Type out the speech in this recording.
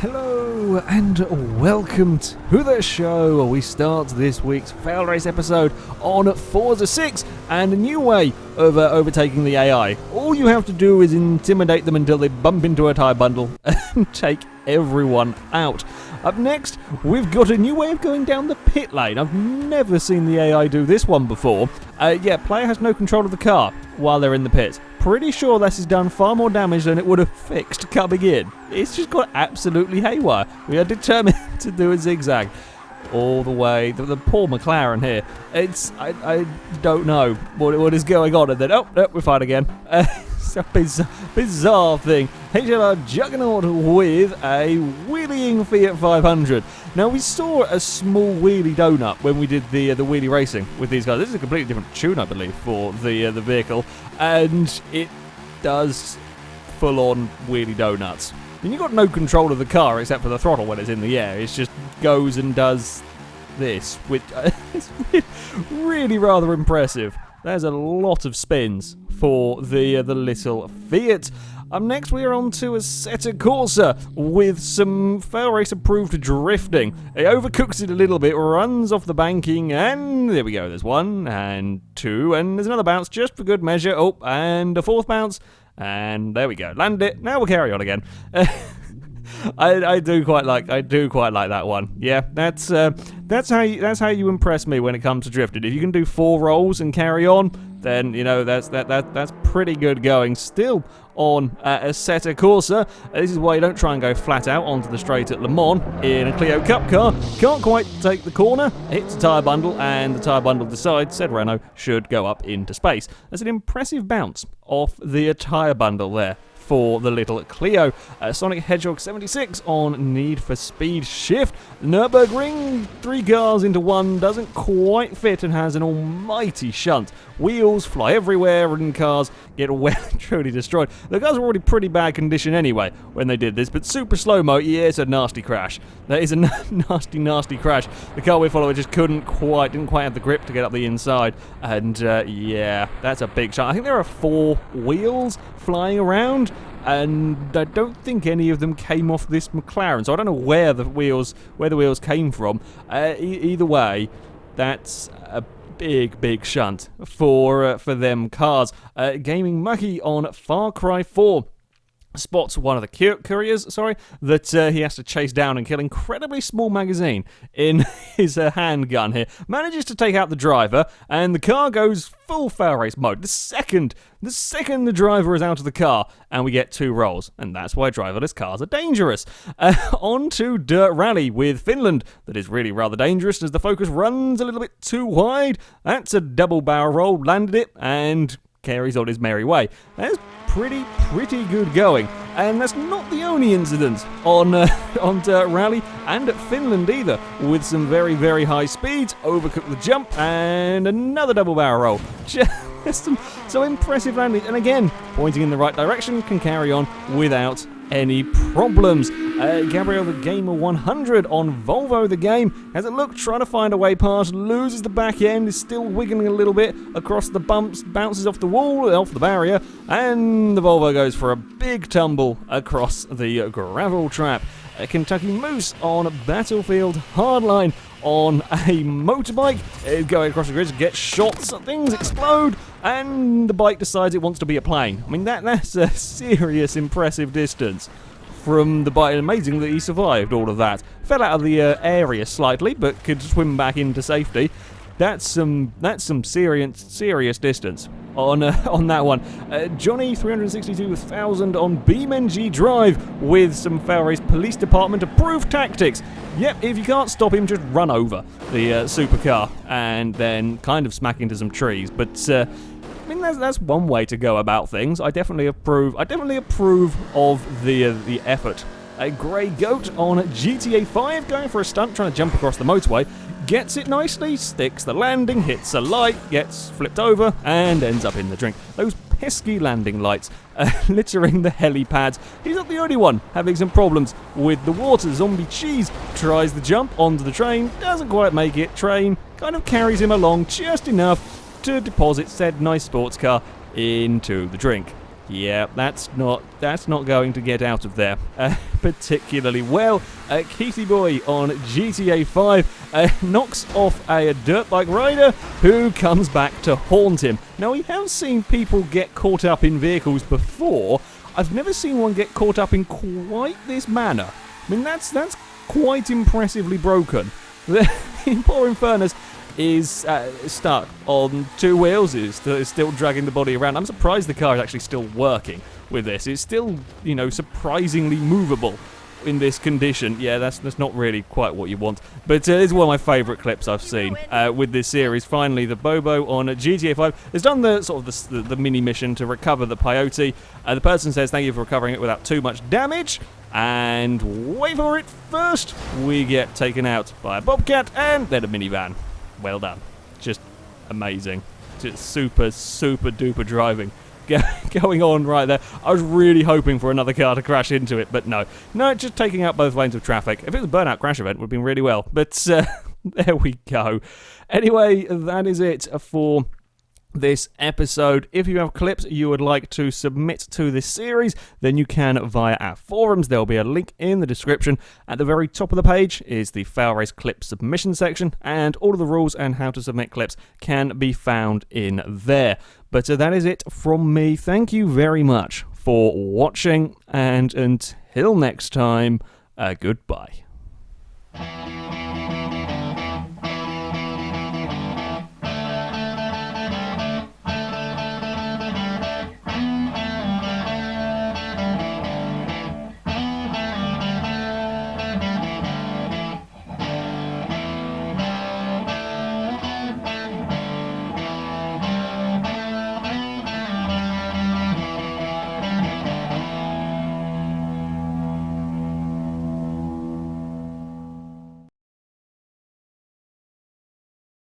Hello and welcome to the show. We start this week's FailRace episode on Forza 6 and a new way of overtaking the AI. All you have to do is intimidate them until they bump into a tyre bundle and take everyone out. Up next, we've got a new way of going down the pit lane. I've never seen the AI do this one before. Player has no control of the car while they're in the pit. Pretty sure this has done far more damage than it would have fixed coming in. It's just got absolutely haywire. We are determined to do a zigzag all the way. The poor McLaren here. I don't know what is going on. And then, we're fine again. It's a bizarre thing. HLR Juggernaut with a wheeling Fiat 500. Now, we saw a small wheelie donut when we did the wheelie racing with these guys. This is a completely different tune, I believe, for the vehicle, and it does full-on wheelie donuts. And you've got no control of the car except for the throttle when it's in the air. It just goes and does this, which is really rather impressive. There's a lot of spins for the little Fiat. Up next, we are on to ASSetto Corsa with some FailRace approved drifting. It overcooks it a little bit, runs off the banking, and there we go. There's one and two, and there's another bounce just for good measure. Oh, and a fourth bounce, and there we go. Landed it. Now we'll carry on again. I do quite like that one. Yeah, that's how you impress me when it comes to drifting. If you can do 4 rolls and carry on, then that's pretty good going. Still on ASSetto Corsa. This is why you don't try and go flat out onto the straight at Le Mans in a Clio Cup car. Can't quite take the corner, hits a tyre bundle, and the tyre bundle decides said Renault should go up into space. That's an impressive bounce off the tyre bundle there for the little Clio. Sonic Hedgehog 76 on Need for Speed Shift. Nürburgring, 3 cars into one, doesn't quite fit and has an almighty shunt. Wheels fly everywhere and cars get well and truly destroyed. The cars were already pretty bad condition anyway when they did this, but super slow-mo, yeah, it's a nasty crash. That is a nasty crash. The car we follow just didn't quite have the grip to get up the inside, and yeah, that's a big shot. I think there are 4 wheels flying around, and I don't think any of them came off this McLaren, so I don't know where the wheels came from. Either way, that's a big shunt for them cars. Gaming Mucky on Far Cry 4 spots one of the couriers, that he has to chase down and kill. Incredibly small magazine in his handgun here. Manages to take out the driver, and the car goes full FailRace mode. The second the driver is out of the car, and we get 2 rolls. And that's why driverless cars are dangerous. On to Dirt Rally with Finland. That is really rather dangerous as the focus runs a little bit too wide. That's a double barrel roll, landed it, and carries on his merry way. That's pretty good going, and that's not the only incident on Dirt Rally and at Finland either, with some very high speeds. Overcooked the jump and another double barrel roll. Just some impressive landing, and again pointing in the right direction, can carry on without any problems. Gabriel the Gamer 100 on Volvo the Game has a look, trying to find a way past, loses the back end, is still wiggling a little bit across the bumps, bounces off the wall, off the barrier, and the Volvo goes for a big tumble across the gravel trap. Kentucky Moose on Battlefield Hardline on a motorbike, going across the grid, gets shot, things explode, and the bike decides it wants to be a plane. I mean, that's a serious impressive distance from the bike. Amazing that he survived all of that. Fell out of the area slightly, but could swim back into safety. That's some serious distance on that one. Johnny 362,000 on BeamNG Drive with some FailRace Police Department approved tactics. Yep, if you can't stop him, just run over the supercar and then kind of smack into some trees. But I mean, that's one way to go about things. I definitely approve of the effort. A Grey Goat on GTA 5 going for a stunt, trying to jump across the motorway. Gets it nicely, sticks the landing, hits a light, gets flipped over, and ends up in the drink. Those pesky landing lights littering the helipads. He's not the only one having some problems with the water. Zombie Cheese tries the jump onto the train, doesn't quite make it. Train kind of carries him along just enough to deposit said nice sports car into the drink. Yeah, that's not going to get out of there. particularly well. Keithy Boy on GTA 5 knocks off a dirt bike rider who comes back to haunt him. Now, we have seen people get caught up in vehicles before. I've never seen one get caught up in quite this manner. I mean, that's quite impressively broken. The poor Infernus is stuck on two wheels, is still dragging the body around. I'm surprised the car is actually still working with this. It's still, surprisingly movable in this condition. Yeah, that's not really quite what you want. But it's one of my favourite clips I've seen with this series. Finally, the Bobo on GTA 5 has done the mini mission to recover the peyote. The person says thank you for recovering it without too much damage. And wait for it, first we get taken out by a bobcat and then a minivan. Well done. Just amazing. Just super, super duper driving going on right there. I was really hoping for another car to crash into it, but no, just taking out both lanes of traffic. If it was a burnout crash event, it would have been really well, but there we go. Anyway, that is it for this episode. If you have clips you would like to submit to this series, then you can via our forums. There will be a link in the description. At the very top of the page is the FailRace clip submission section, and all of the rules and how to submit clips can be found in there. But that is it from me. Thank you very much for watching, and until next time, goodbye.